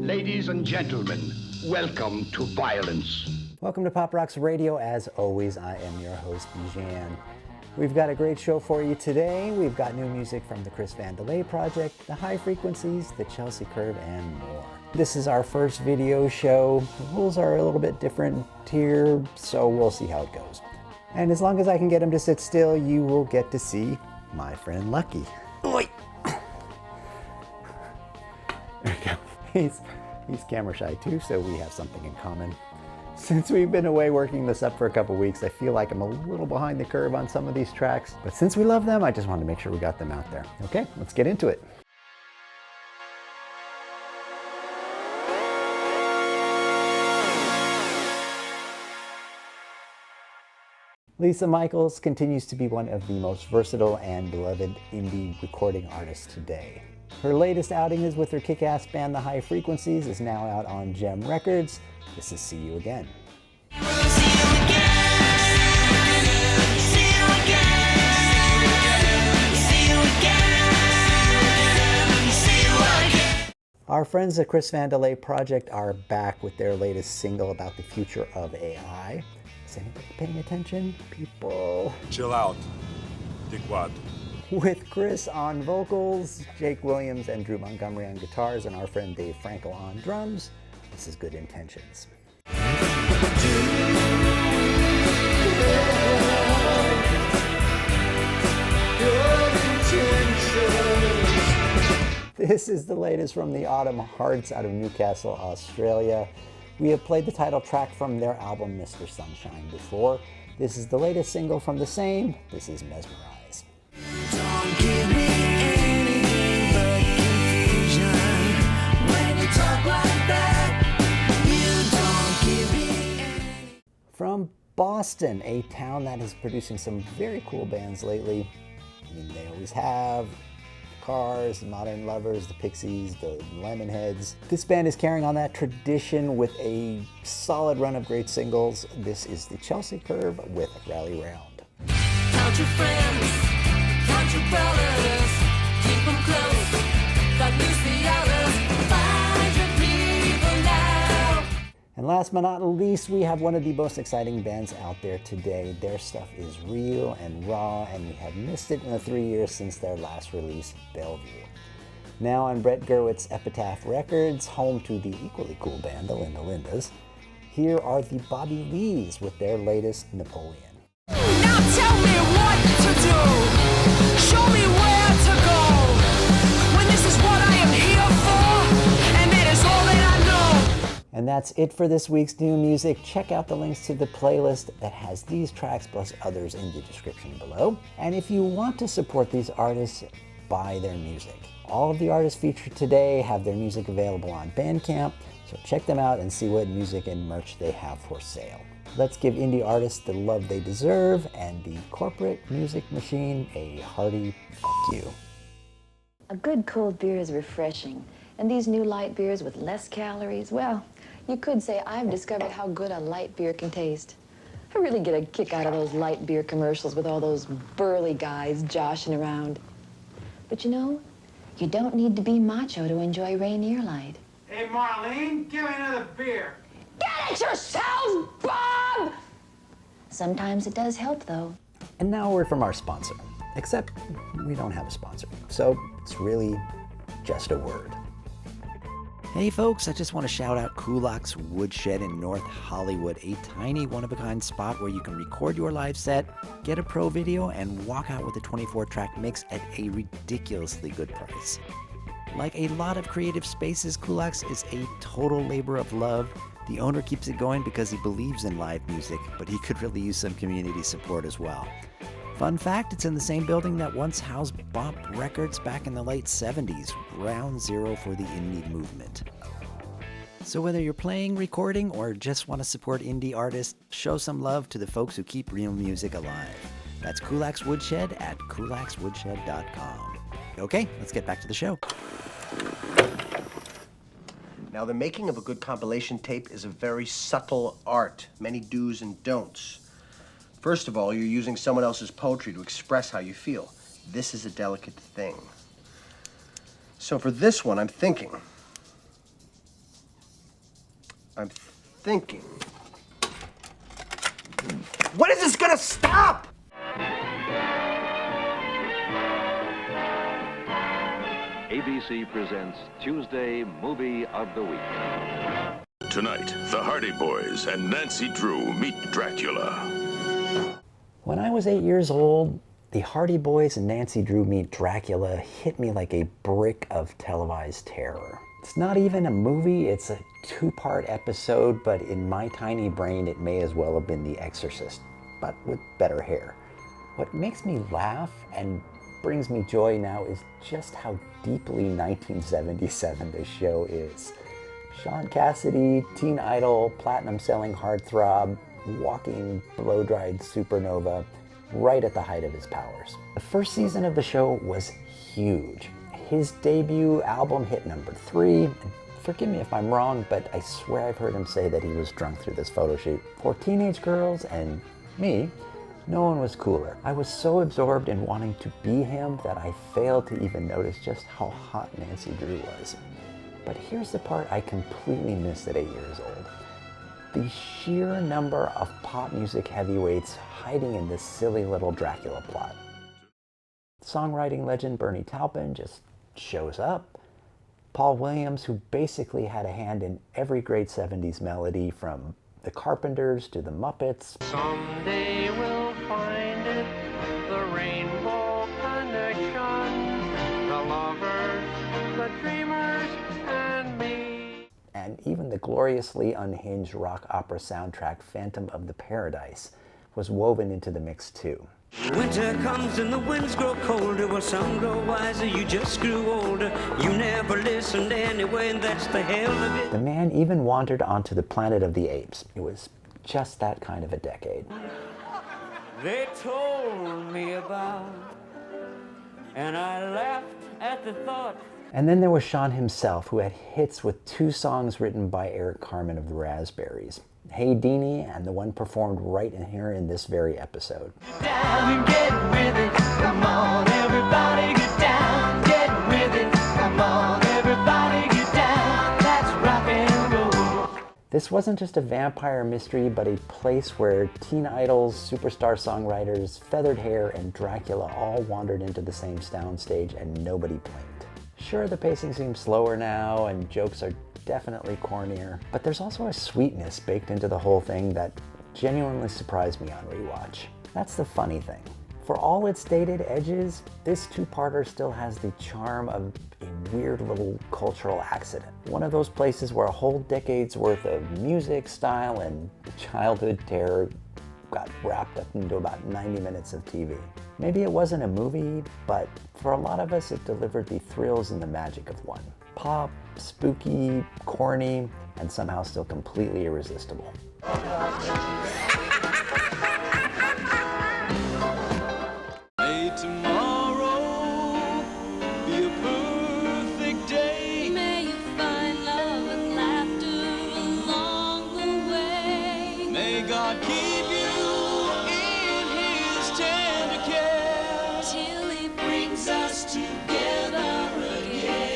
Ladies and gentlemen, welcome to violence. Welcome to Pop Rocks Radio. As always, I am your host, Bijan. We've got a great show for you today. We've got new music from the Chris Vandelay Project, the High Frequencies, the Chelsea Curve, and more. This is our first video show. The rules are a little bit different here, so we'll see how it goes. And as long as I can get him to sit still, you will get to see my friend Lucky. Oi! There we go. He's camera shy too, so we have something in common. Since we've been away working this up for a couple weeks, I feel like I'm a little behind the curve on some of these tracks. But since we love them, I just wanted to make sure we got them out there. Okay, let's get into it. Lisa Michaels continues to be one of the most versatile and beloved indie recording artists today. Her latest outing is with her kick-ass band The High Frequencies, is now out on Gem Records. This is See You Again. Our friends at Chris Vandelay Project are back with their latest single about the future of AI. Is anybody paying attention? People. Chill out, dickwad. With Chris on vocals, Jake Williams and Drew Montgomery on guitars, and our friend Dave Frankel on drums, this is Good Intentions. This is the latest from the Autumn Hearts out of Newcastle, Australia. We have played the title track from their album Mr. Sunshine before. This is the latest single from the same. This is Mesmerize. Don't give me anything but confusion. When you talk like that, you don't give me anything. From Boston, a town that is producing some very cool bands lately. I mean, they always have. Cars, the Modern Lovers, the Pixies, the Lemonheads. This band is carrying on that tradition with a solid run of great singles. This is the Chelsea Curve with Rally Round. Count your friends, count your brothers, keep them close, don't lose the others, find your people now. And last but not least, we have one of the most exciting bands out there today. Their stuff is real and raw, and we have missed it in the 3 years since their last release, Bellevue. Now on Brett Gerwitz's Epitaph Records, home to the equally cool band, the Linda Lindas, here are the Bobby Lees with their latest, Napoleon. Now tell me what to do, show me where to go, when this is what I am here for, and that is all that I know. And that's it for this week's new music. Check out the links to the playlist that has these tracks plus others in the description below. And if you want to support these artists, buy their music. All of the artists featured today have their music available on Bandcamp, so check them out and see what music and merch they have for sale. Let's give indie artists the love they deserve and the corporate music machine a hearty fuck you. A good cold beer is refreshing, and these new light beers with less calories, well, you could say I've discovered how good a light beer can taste. I really get a kick out of those light beer commercials with all those burly guys joshing around. But you know, you don't need to be macho to enjoy Rainier Light. Hey, Marlene, give me another beer. Get it yourselves, Bob! Sometimes it does help, though. And now a word from our sponsor. Except we don't have a sponsor, so it's really just a word. Hey folks, I just want to shout out Kulak's Woodshed in North Hollywood, a tiny one-of-a-kind spot where you can record your live set, get a pro video, and walk out with a 24-track mix at a ridiculously good price. Like a lot of creative spaces, Kulak's is a total labor of love. The owner keeps it going because he believes in live music, but he could really use some community support as well. Fun fact, it's in the same building that once housed Bomp Records back in the late 70s, ground zero for the indie movement. So whether you're playing, recording, or just want to support indie artists, show some love to the folks who keep real music alive. That's Kulak's Woodshed at kulakswoodshed.com. Okay, let's get back to the show. Now, the making of a good compilation tape is a very subtle art, many do's and don'ts. First of all, you're using someone else's poetry to express how you feel. This is a delicate thing. So for this one, I'm thinking, I'm thinking. When is this gonna stop? ABC presents Tuesday Movie of the Week. Tonight, the Hardy Boys and Nancy Drew meet Dracula. When I was 8 years old, the Hardy Boys and Nancy Drew meet Dracula hit me like a brick of televised terror. It's not even a movie, it's a two-part episode, but in my tiny brain it may as well have been The Exorcist, but with better hair. What makes me laugh and brings me joy now is just how deeply 1977 this show is. Sean Cassidy, teen idol, platinum-selling heartthrob, walking blow-dried supernova, right at the height of his powers. The first season of the show was huge. His debut album hit number 3. And forgive me if I'm wrong, but I swear I've heard him say that he was drunk through this photo shoot. For teenage girls and me, no one was cooler. I was so absorbed in wanting to be him that I failed to even notice just how hot Nancy Drew was. But here's the part I completely missed at 8 years old. The sheer number of pop music heavyweights hiding in this silly little Dracula plot. Songwriting legend Bernie Taupin just shows up. Paul Williams, who basically had a hand in every great 70s melody from the Carpenters to the Muppets. Someday we'll find it, the rainbow connection, the lovers, the dreamers, and me. And even the gloriously unhinged rock opera soundtrack Phantom of the Paradise was woven into the mix too. Winter comes and the winds grow colder. Well, some grow wiser, you just grew older. You never listened anyway, and that's the hell of it. The man even wandered onto the planet of the apes. It was just that kind of a decade. They told me about, and I laughed at the thought. And then there was Sean himself, who had hits with 2 songs written by Eric Carmen of the Raspberries. Hey Deanie, and the one performed right in here in this very episode. Get down and get with it. Come on, everybody, get down, get with it. Come on, everybody, get down. That's rock and roll. This wasn't just a vampire mystery, but a place where teen idols, superstar songwriters, feathered hair, and Dracula all wandered into the same soundstage and nobody blinked. Sure, the pacing seems slower now and jokes are definitely cornier, but there's also a sweetness baked into the whole thing that genuinely surprised me on rewatch. That's the funny thing. For all its dated edges, this two-parter still has the charm of a weird little cultural accident. One of those places where a whole decade's worth of music, style, and childhood terror got wrapped up into about 90 minutes of TV. Maybe it wasn't a movie, but for a lot of us it delivered the thrills and the magic of one. Pop, spooky, corny, and somehow still completely irresistible. May tomorrow be a perfect day. May you find love and laughter along the way. May God keep you in his tender care till he brings us together again.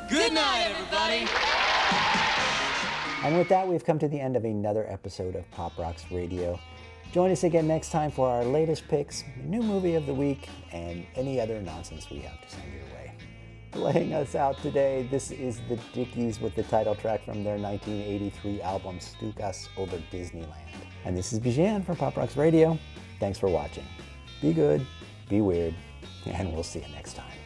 Good night, everybody. And with that, we've come to the end of another episode of Pop Rocks Radio. Join us again next time for our latest picks, new movie of the week, and any other nonsense we have to send your way. Playing us out today, this is the Dickies with the title track from their 1983 album Stook Us Over Disneyland. And this is Bijan from Pop Rocks Radio. Thanks for watching. Be good, be weird, and we'll see you next time.